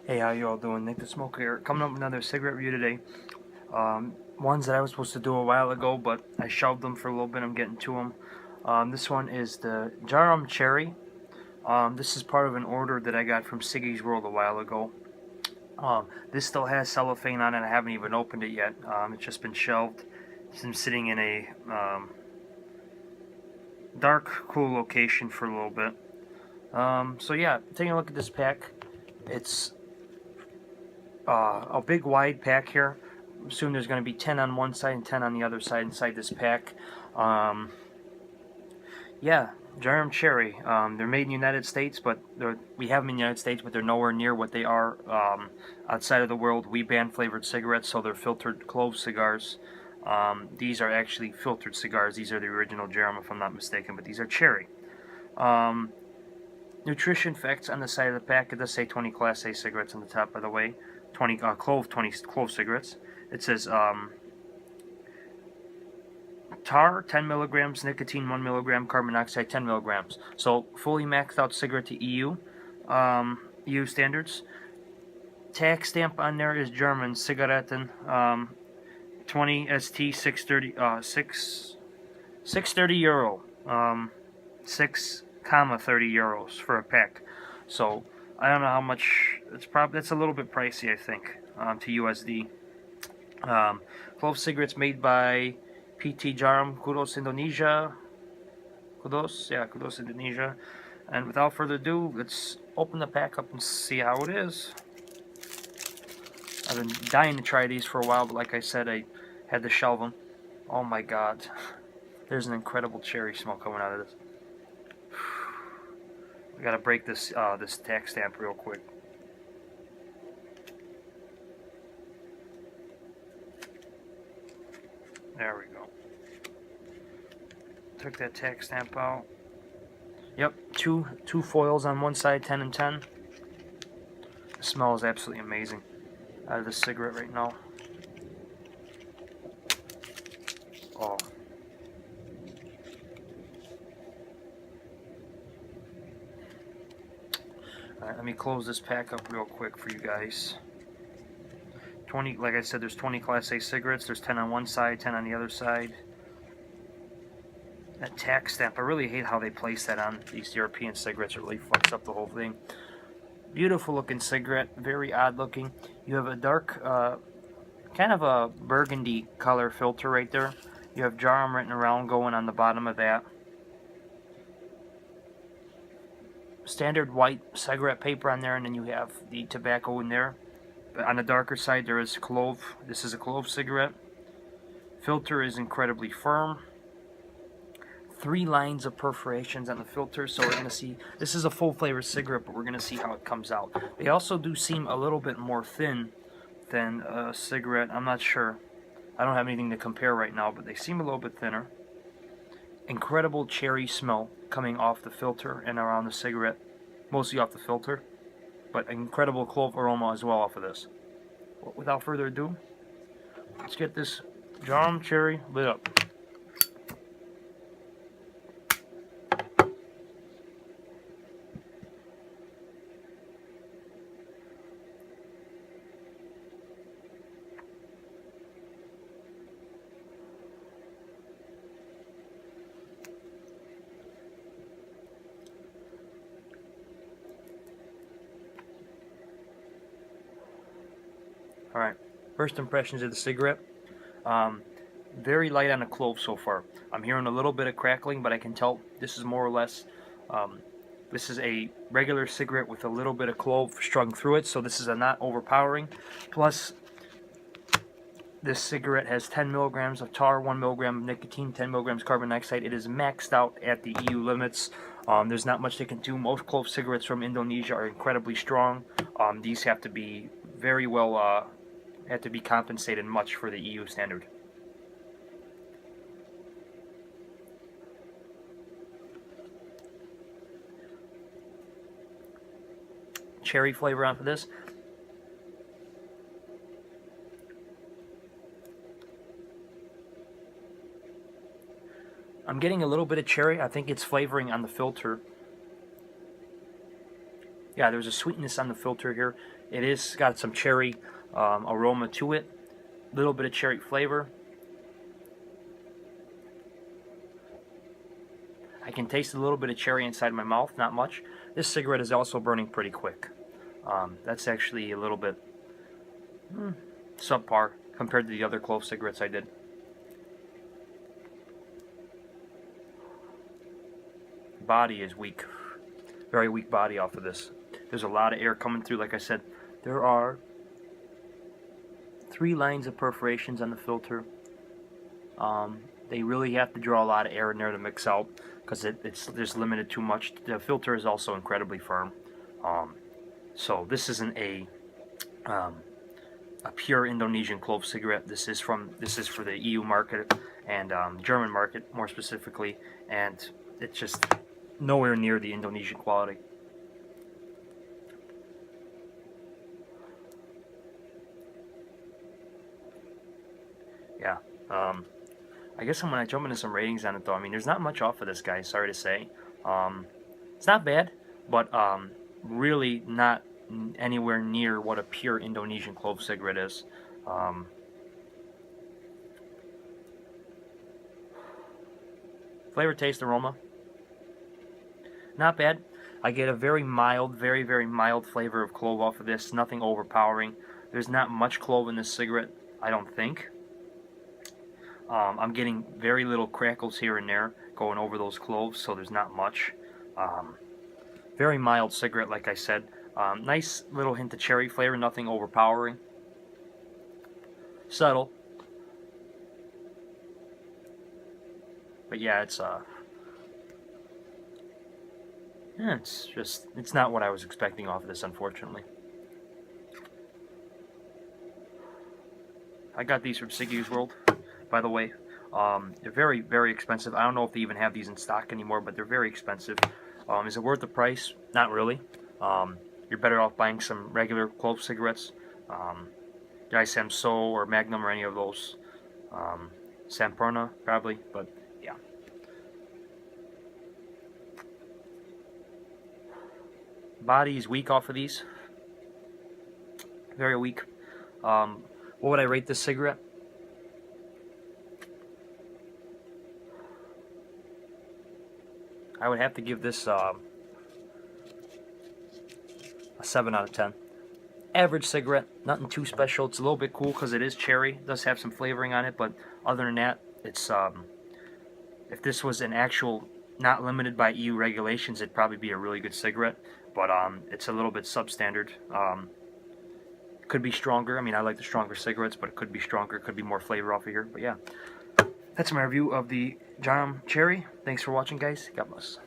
Hey, how you all doing? NickTheSmoker here. Coming up with another cigarette review today. Ones that I was supposed to do a while ago, but I shelved them for a little bit. I'm getting to them. This one is the Djarum Cherry. This is part of an order that I got from Siggy's World a while ago. This still has cellophane on it. I haven't even opened it yet. It's just been shelved. It's been sitting in a dark, cool location for a little bit. So yeah, taking a look at this pack. It's a big wide pack here. Assume there's going to be 10 on one side and 10 on the other side inside this pack. Yeah, Djarum Cherry. They're made in the United States, but we have them in the United States, but they're nowhere near what they are outside of the world. We ban flavored cigarettes, so they're filtered clove cigars. These are actually filtered cigars. These are the original Djarum, if I'm not mistaken, but these are cherry. Nutrition facts on the side of the pack. It does say 20 Class A cigarettes on the top, by the way. 20 clove cigarettes. It says tar 10 milligrams, nicotine 1 milligram, carbon monoxide 10 milligrams. So fully maxed out cigarette to EU standards. Tax stamp on there is German Zigaretten 20 ST 630 euro. 6,30 euros for a pack. So I don't know how much. That's a little bit pricey, I think, to USD. Clove cigarettes made by PT Djarum, Kudos Indonesia. Kudos Indonesia. And without further ado, let's open the pack up and see how it is. I've been dying to try these for a while, but like I said, I had to shelve them. Oh my god. There's an incredible cherry smell coming out of this. I gotta break this this tax stamp real quick. There we go. Took that tax stamp out. Yep, two foils on one side, 10 and 10. The smell is absolutely amazing out of this cigarette right now. Oh. Alright, let me close this pack up real quick for you guys. 20, like I said, there's 20 Class A cigarettes. There's 10 on one side, 10 on the other side. That tax stamp, I really hate how they place that on these European cigarettes. It really fucks up the whole thing. Beautiful looking cigarette, very odd looking. You have a dark, kind of a burgundy color filter right there. You have Djarum written around going on the bottom of that. Standard white cigarette paper on there, and then you have the tobacco in there. But on the darker side, there is clove. This is a clove cigarette. Filter is incredibly firm. 3 lines of perforations on the filter, so we're going to see, this is a full flavor cigarette, but we're going to see how it comes out. They also do seem a little bit more thin than a cigarette. I'm not sure. I don't have anything to compare right now, but they seem a little bit thinner. Incredible cherry smell coming off the filter and around the cigarette, mostly off the filter, but incredible clove aroma as well off of this. Well, without further ado, let's get this Djarum Cherry lit up. Alright, first impressions of the cigarette. Very light on the clove so far. I'm hearing a little bit of crackling, but I can tell this is more or less, this is a regular cigarette with a little bit of clove strung through it, so this is a not overpowering. Plus, this cigarette has 10 milligrams of tar, 1 milligram of nicotine, 10 milligrams carbon monoxide. It is maxed out at the EU limits. There's not much they can do. Most clove cigarettes from Indonesia are incredibly strong. These have to be very well, have to be compensated much for the EU standard. Cherry flavor onto this. I'm getting a little bit of cherry. I think it's flavoring on the filter. Yeah, there's a sweetness on the filter here. It is got some cherry aroma to it, a little bit of cherry flavor. I can taste a little bit of cherry inside my mouth, not much. This cigarette is also burning pretty quick. That's actually a little bit subpar compared to the other clove cigarettes I did. Body is weak. Very weak body off of this. There's a lot of air coming through. Like I said, there are 3 lines of perforations on the filter. They really have to draw a lot of air in there to mix out because it's just limited too much. The filter is also incredibly firm. So this isn't a pure Indonesian clove cigarette. This is for the EU market and German market more specifically, and it's just nowhere near the Indonesian quality. Yeah. I guess I'm gonna jump into some ratings on it though. I mean, there's not much off of this guy. Sorry to say. It's not bad, but really not anywhere near what a pure Indonesian clove cigarette is. Flavor, taste, aroma, not bad. I get a very mild, very mild flavor of clove off of this. Nothing overpowering. There's not much clove in this cigarette, I don't think. I'm getting very little crackles here and there going over those cloves, so there's not much. Very mild cigarette, like I said. Nice little hint of cherry flavor, nothing overpowering. Subtle. But yeah, it's not what I was expecting off of this, unfortunately. I got these from Siggy's World, by the way. They're very expensive. I don't know if they even have these in stock anymore, but they're very expensive. Is it worth the price? Not really. You're better off buying some regular clove cigarettes. Samso or Magnum or any of those. Samperna, probably, but yeah. Body is weak off of these. Very weak. What would I rate this cigarette? I would have to give this a 7 out of 10. Average cigarette, nothing too special. It's a little bit cool because it is cherry. It does have some flavoring on it, but other than that, it's if this was an actual, not limited by EU regulations, it'd probably be a really good cigarette. But it's a little bit substandard. Could be stronger. I mean, I like the stronger cigarettes, but it could be stronger. Could be more flavor off of here. But yeah, that's my review of the Djarum Cherry. Thanks for watching, guys. God bless.